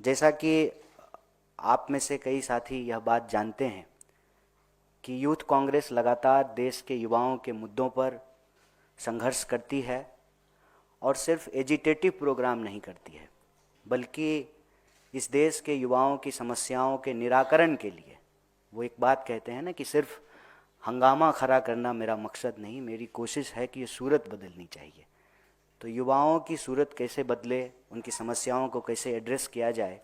जैसा कि आप में से कई साथी यह बात जानते हैं कि यूथ कांग्रेस लगातार देश के युवाओं के मुद्दों पर संघर्ष करती है और सिर्फ एजिटेटिव प्रोग्राम नहीं करती है, बल्कि इस देश के युवाओं की समस्याओं के निराकरण के लिए वो एक बात कहते हैं ना कि सिर्फ हंगामा खड़ा करना मेरा मकसद नहीं, मेरी कोशिश है कि ये सूरत बदलनी चाहिए। तो युवाओं की सूरत कैसे बदले, उनकी समस्याओं को कैसे एड्रेस किया जाए,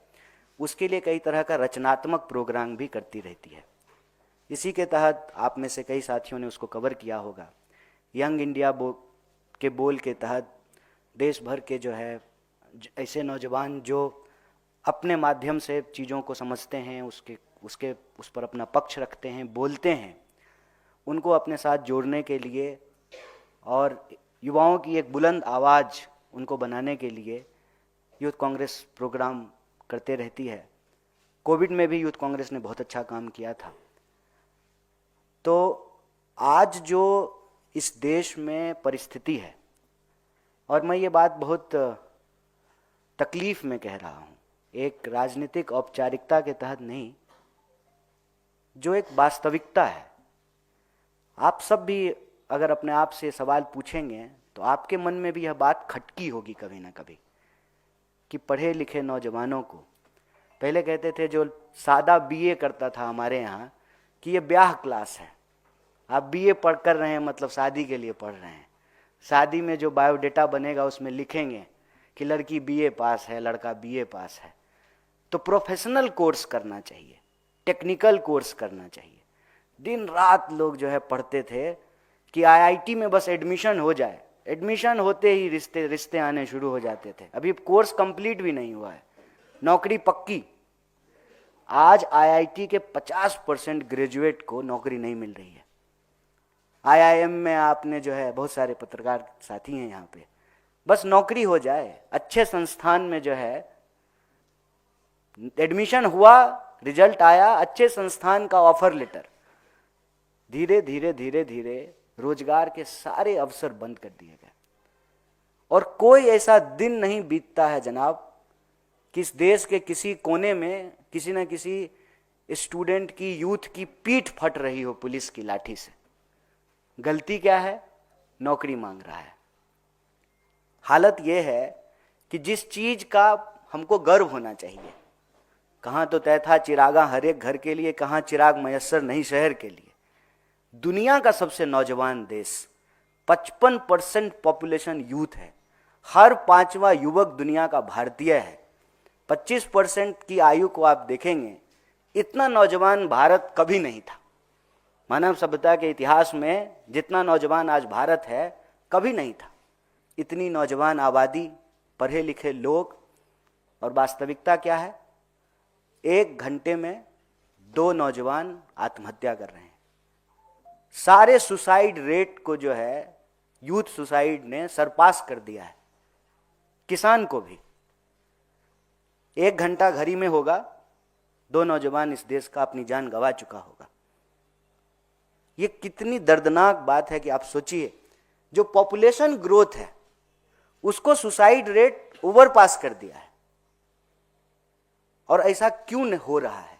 उसके लिए कई तरह का रचनात्मक प्रोग्राम भी करती रहती है। इसी के तहत आप में से कई साथियों ने उसको कवर किया होगा। यंग इंडिया के बोल के तहत देश भर के जो है ऐसे नौजवान जो अपने माध्यम से चीज़ों को समझते हैं, उस पर अपना पक्ष रखते हैं, बोलते हैं, उनको अपने साथ जोड़ने के लिए और युवाओं की एक बुलंद आवाज़ उनको बनाने के लिए यूथ कांग्रेस प्रोग्राम करते रहती है। कोविड में भी यूथ कांग्रेस ने बहुत अच्छा काम किया था। तो आज जो इस देश में परिस्थिति है, और मैं ये बात बहुत तकलीफ में कह रहा हूँ, एक राजनीतिक औपचारिकता के तहत नहीं, जो एक वास्तविकता है। आप सब भी अगर अपने आप से सवाल पूछेंगे तो आपके मन में भी यह बात खटकी होगी कभी ना कभी कि पढ़े लिखे नौजवानों को, पहले कहते थे जो सादा बीए करता था हमारे यहाँ कि ये ब्याह क्लास है, आप बीए पढ़ कर रहे हैं मतलब शादी के लिए पढ़ रहे हैं। शादी में जो बायोडेटा बनेगा उसमें लिखेंगे कि लड़की बीए पास है, लड़का बीए पास है। तो प्रोफेशनल कोर्स करना चाहिए, टेक्निकल कोर्स करना चाहिए। दिन रात लोग जो है पढ़ते थे कि आईआईटी में बस एडमिशन हो जाए, एडमिशन होते ही रिश्ते आने शुरू हो जाते थे। अभी कोर्स कंप्लीट भी नहीं हुआ है, नौकरी पक्की। आज आईआईटी के 50% ग्रेजुएट को नौकरी नहीं मिल रही है। आईआईएम में आपने जो है बहुत सारे पत्रकार साथी हैं यहाँ पे, बस नौकरी हो जाए, अच्छे संस्थान में जो है एडमिशन हुआ, रिजल्ट आया, अच्छे संस्थान का ऑफर लेटर, धीरे धीरे धीरे धीरे रोजगार के सारे अवसर बंद कर दिए गए। और कोई ऐसा दिन नहीं बीतता है जनाब कि इस देश के किसी कोने में किसी न किसी स्टूडेंट की, यूथ की पीठ फट रही हो पुलिस की लाठी से। गलती क्या है? नौकरी मांग रहा है। हालत यह है कि जिस चीज का हमको गर्व होना चाहिए, कहाँ तो तय था चिरागा हर एक घर के लिए, कहाँ चिराग मयस्सर नहीं शहर के लिए। दुनिया का सबसे नौजवान देश, 55% पॉपुलेशन यूथ है, हर 5वां युवक दुनिया का भारतीय है। 25% की आयु को आप देखेंगे, इतना नौजवान भारत कभी नहीं था। मानव सभ्यता के इतिहास में जितना नौजवान आज भारत है कभी नहीं था। इतनी नौजवान आबादी, पढ़े लिखे लोग, और वास्तविकता क्या है? 1 घंटे में 2 नौजवान आत्महत्या कर रहे हैं। सारे सुसाइड रेट को जो है यूथ सुसाइड ने सरपास कर दिया है। किसान को भी 1 घंटा घड़ी में होगा, 2 नौजवान इस देश का अपनी जान गंवा चुका होगा। ये कितनी दर्दनाक बात है कि आप सोचिए, जो पॉपुलेशन ग्रोथ है उसको सुसाइड रेट ओवरपास कर दिया है। और ऐसा क्यों हो रहा है?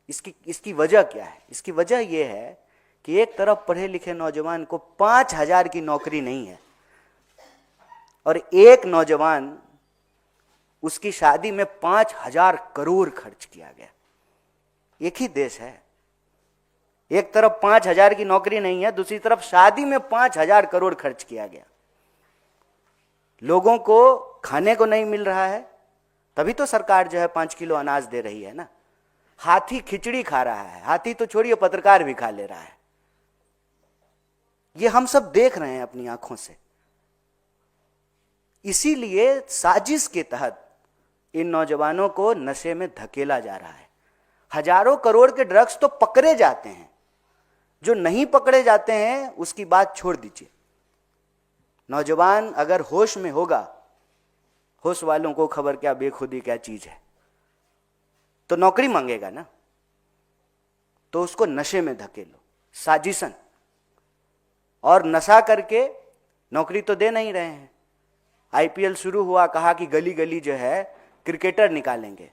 इसकी वजह क्या है? इसकी वजह यह है कि एक तरफ पढ़े लिखे नौजवान को 5,000 की नौकरी नहीं है, और एक नौजवान, उसकी शादी में 5,000 करोड़ खर्च किया गया। एक ही देश है, एक तरफ 5,000 की नौकरी नहीं है, दूसरी तरफ शादी में 5,000 करोड़ खर्च किया गया। लोगों को खाने को नहीं मिल रहा है, तभी तो सरकार जो है 5 किलो अनाज दे रही है ना। हाथी खिचड़ी खा रहा है, हाथी तो छोड़िए पत्रकार भी खा ले रहा है। ये हम सब देख रहे हैं अपनी आंखों से। इसीलिए साजिश के तहत इन नौजवानों को नशे में धकेला जा रहा है। हजारों करोड़ के ड्रग्स तो पकड़े जाते हैं, जो नहीं पकड़े जाते हैं उसकी बात छोड़ दीजिए। नौजवान अगर होश में होगा, होश वालों को खबर क्या बेखुदी क्या चीज है, तो नौकरी मांगेगा ना, तो उसको नशे में धकेलो, साजिशन। और नशा करके नौकरी तो दे नहीं रहे हैं। आईपीएल शुरू हुआ, कहा कि गली गली जो है क्रिकेटर निकालेंगे,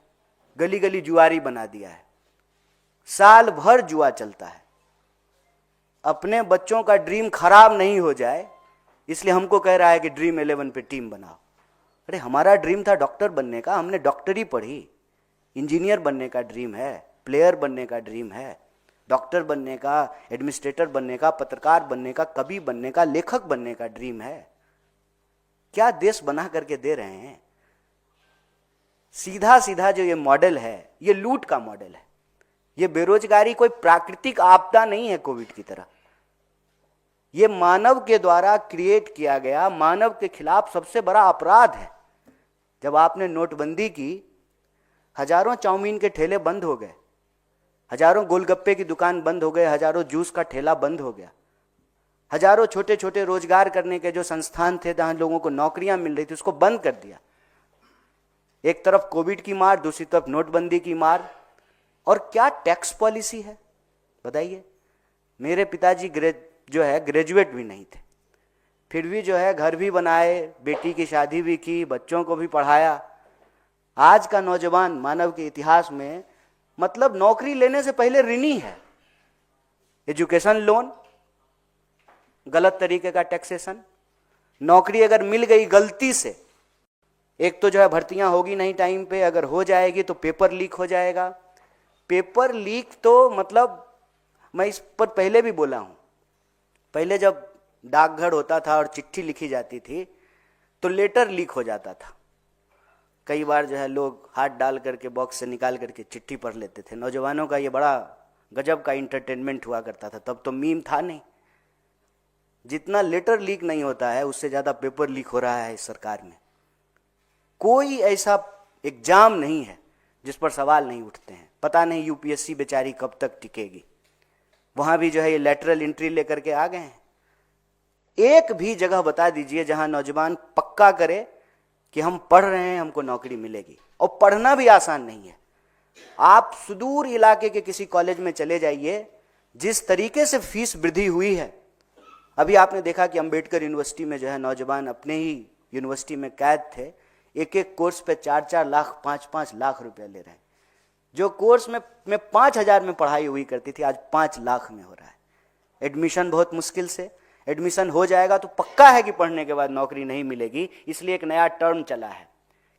गली गली जुआरी बना दिया है, साल भर जुआ चलता है। अपने बच्चों का ड्रीम खराब नहीं हो जाए इसलिए हमको कह रहा है कि ड्रीम 11 पे टीम बनाओ। अरे हमारा ड्रीम था डॉक्टर बनने का, हमने डॉक्टरी पढ़ी। इंजीनियर बनने का ड्रीम है, प्लेयर बनने का ड्रीम है, डॉक्टर बनने का, एडमिनिस्ट्रेटर बनने का, पत्रकार बनने का, कवि बनने का, लेखक बनने का ड्रीम है। क्या देश बना करके दे रहे हैं। सीधा सीधा जो ये मॉडल है ये लूट का मॉडल है। ये बेरोजगारी कोई प्राकृतिक आपदा नहीं है कोविड की तरह, ये मानव के द्वारा क्रिएट किया गया, मानव के खिलाफ सबसे बड़ा अपराध है। जब आपने नोटबंदी की, हजारों चाउमीन के ठेले बंद हो गए, हजारों गोलगप्पे की दुकान बंद हो गए, हजारों जूस का ठेला बंद हो गया, हजारों छोटे छोटे रोजगार करने के जो संस्थान थे जहां लोगों को नौकरियां मिल रही थी उसको बंद कर दिया। एक तरफ कोविड की मार, दूसरी तरफ नोटबंदी की मार। और क्या टैक्स पॉलिसी है बताइए। मेरे पिताजी ग्रेजुएट भी नहीं थे, फिर भी जो है घर भी बनाए, बेटी की शादी भी की, बच्चों को भी पढ़ाया। आज का नौजवान मानव के इतिहास में मतलब नौकरी लेने से पहले ऋणी है। एजुकेशन लोन, गलत तरीके का टैक्सेशन, नौकरी अगर मिल गई गलती से, एक तो जो है भर्तियां होगी नहीं टाइम पे, अगर हो जाएगी तो पेपर लीक हो जाएगा। पेपर लीक तो मतलब मैं इस पर पहले भी बोला हूं, पहले जब डाकघर होता था और चिट्ठी लिखी जाती थी तो लेटर लीक हो जाता था। कई बार जो है लोग हाथ डाल करके बॉक्स से निकाल करके चिट्ठी पढ़ लेते थे। नौजवानों का ये बड़ा गजब का इंटरटेनमेंट हुआ करता था, तब तो मीम था नहीं। जितना लेटर लीक नहीं होता है उससे ज़्यादा पेपर लीक हो रहा है इस सरकार में। कोई ऐसा एग्जाम नहीं है जिस पर सवाल नहीं उठते हैं। पता नहीं यूपीएससी बेचारी कब तक टिकेगी। वहां भी जो है ये लैटरल एंट्री लेकर के आ गए हैं। एक भी जगह बता दीजिए जहां नौजवान पक्का करे कि हम पढ़ रहे हैं, हमको नौकरी मिलेगी। और पढ़ना भी आसान नहीं है। आप सुदूर इलाके के किसी कॉलेज में चले जाइए, जिस तरीके से फीस वृद्धि हुई है। अभी आपने देखा कि अंबेडकर यूनिवर्सिटी में जो है नौजवान अपने ही यूनिवर्सिटी में कैद थे, एक एक कोर्स पे 4-4 लाख 5-5 लाख रुपया ले रहे हैं। जो कोर्स में 5,000 में पढ़ाई हुई करती थी आज 5 लाख में हो रहा है। एडमिशन बहुत मुश्किल से, एडमिशन हो जाएगा तो पक्का है कि पढ़ने के बाद नौकरी नहीं मिलेगी। इसलिए एक नया टर्म चला है।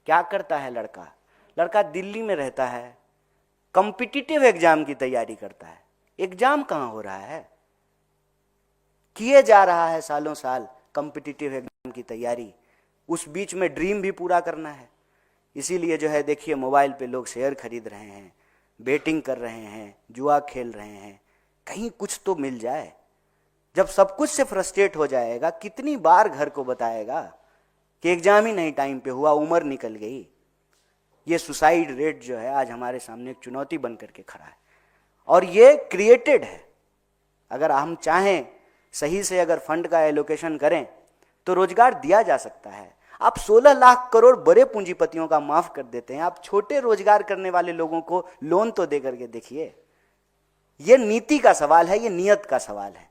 क्या करता है लड़का दिल्ली में रहता है, कॉम्पिटिटिव एग्जाम की तैयारी करता है। एग्जाम कहाँ हो रहा है, किए जा रहा है सालों साल कॉम्पिटिटिव एग्जाम की तैयारी। उस बीच में ड्रीम भी पूरा करना है। इसीलिए जो है देखिए मोबाइल पे लोग शेयर खरीद रहे हैं, बेटिंग कर रहे हैं, जुआ खेल रहे हैं, कहीं कुछ तो मिल जाए। जब सब कुछ से फ्रस्ट्रेट हो जाएगा, कितनी बार घर को बताएगा कि एग्जाम ही नहीं टाइम पे हुआ, उम्र निकल गई। ये सुसाइड रेट जो है आज हमारे सामने एक चुनौती बन करके खड़ा है और ये क्रिएटेड है। अगर हम चाहें सही से अगर फंड का एलोकेशन करें तो रोजगार दिया जा सकता है। आप 16 लाख करोड़ बड़े पूंजीपतियों का माफ कर देते हैं, आप छोटे रोजगार करने वाले लोगों को लोन तो दे करके देखिए। यह नीति का सवाल है, यह नियत का सवाल है।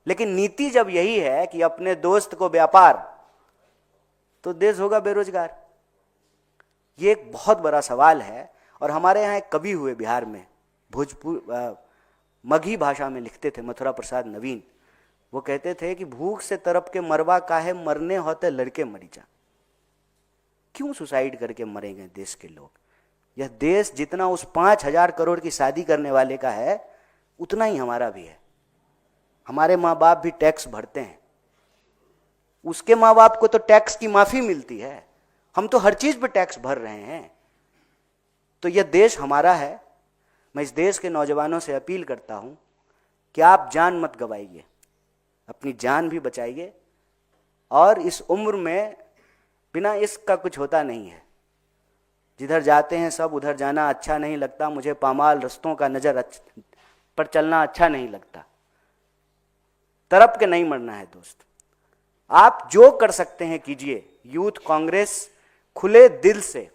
लेकिन नीति जब यही है कि अपने दोस्त को व्यापार, तो देश होगा बेरोजगार। ये एक बहुत बड़ा सवाल है। और हमारे यहाँ एक कवि हुए बिहार में, मगही भाषा में लिखते थे, मथुरा प्रसाद नवीन। वो कहते थे कि भूख से तरप के मरवा काहे, मरने होते लड़के मरी जा। क्यों सुसाइड करके मरेंगे देश के लोग। यह देश जितना उस 5,000 करोड़ की शादी करने वाले का है उतना ही हमारा भी है। हमारे माँ बाप भी टैक्स भरते हैं, उसके माँ बाप को तो टैक्स की माफी मिलती है, हम तो हर चीज पे टैक्स भर रहे हैं। तो यह देश हमारा है। मैं इस देश के नौजवानों से अपील करता हूं कि आप जान मत गवाइए, अपनी जान भी बचाइए। और इस उम्र में बिना इश्क का कुछ होता नहीं है। जिधर जाते हैं सब उधर जाना अच्छा नहीं लगता। मुझे पामाल रस्तों का नजर पर चलना अच्छा नहीं लगता। तरप के नहीं मरना है दोस्त। आप जो कर सकते हैं कीजिए। यूथ कांग्रेस खुले दिल से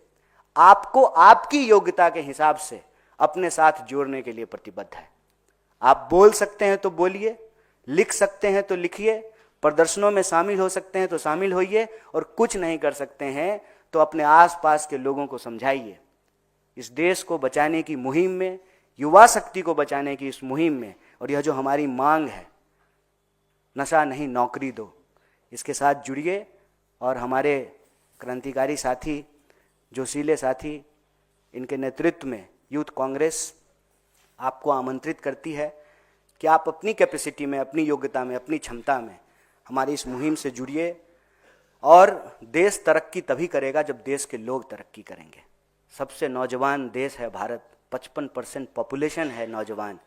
आपको आपकी योग्यता के हिसाब से अपने साथ जोड़ने के लिए प्रतिबद्ध है। आप बोल सकते हैं तो बोलिए, लिख सकते हैं तो लिखिए, प्रदर्शनों में शामिल हो सकते हैं तो शामिल होइए, और कुछ नहीं कर सकते हैं तो अपने आसपास के लोगों को समझाइए। इस देश को बचाने की मुहिम में, युवा शक्ति को बचाने की इस मुहिम में, और यह जो हमारी मांग है, नशा नहीं नौकरी दो, इसके साथ जुड़िए। और हमारे क्रांतिकारी साथी, जोशीले साथी, इनके नेतृत्व में यूथ कांग्रेस आपको आमंत्रित करती है कि आप अपनी कैपेसिटी में, अपनी योग्यता में, अपनी क्षमता में हमारी इस मुहिम से जुड़िए। और देश तरक्की तभी करेगा जब देश के लोग तरक्की करेंगे। सबसे नौजवान देश है भारत, 55% पॉपुलेशन है नौजवान।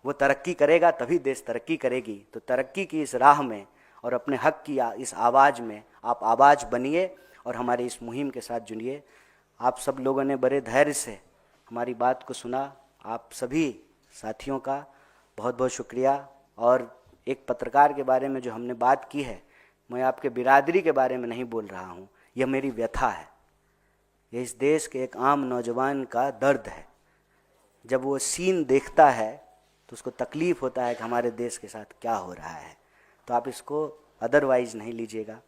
वो तरक्की करेगा तभी देश तरक्की करेगी। तो तरक्की की इस राह में और अपने हक की इस आवाज़ में आप आवाज़ बनिए और हमारे इस मुहिम के साथ जुड़िए। आप सब लोगों ने बड़े धैर्य से हमारी बात को सुना। आप सभी साथियों का बहुत बहुत शुक्रिया। और एक पत्रकार के बारे में जो हमने बात की है, मैं आपके बिरादरी के बारे में नहीं बोल रहा हूँ, यह मेरी व्यथा है। यह इस देश के एक आम नौजवान का दर्द है। जब वो सीन देखता है तो उसको तकलीफ़ होता है कि हमारे देश के साथ क्या हो रहा है। तो आप इसको अदरवाइज नहीं लीजिएगा।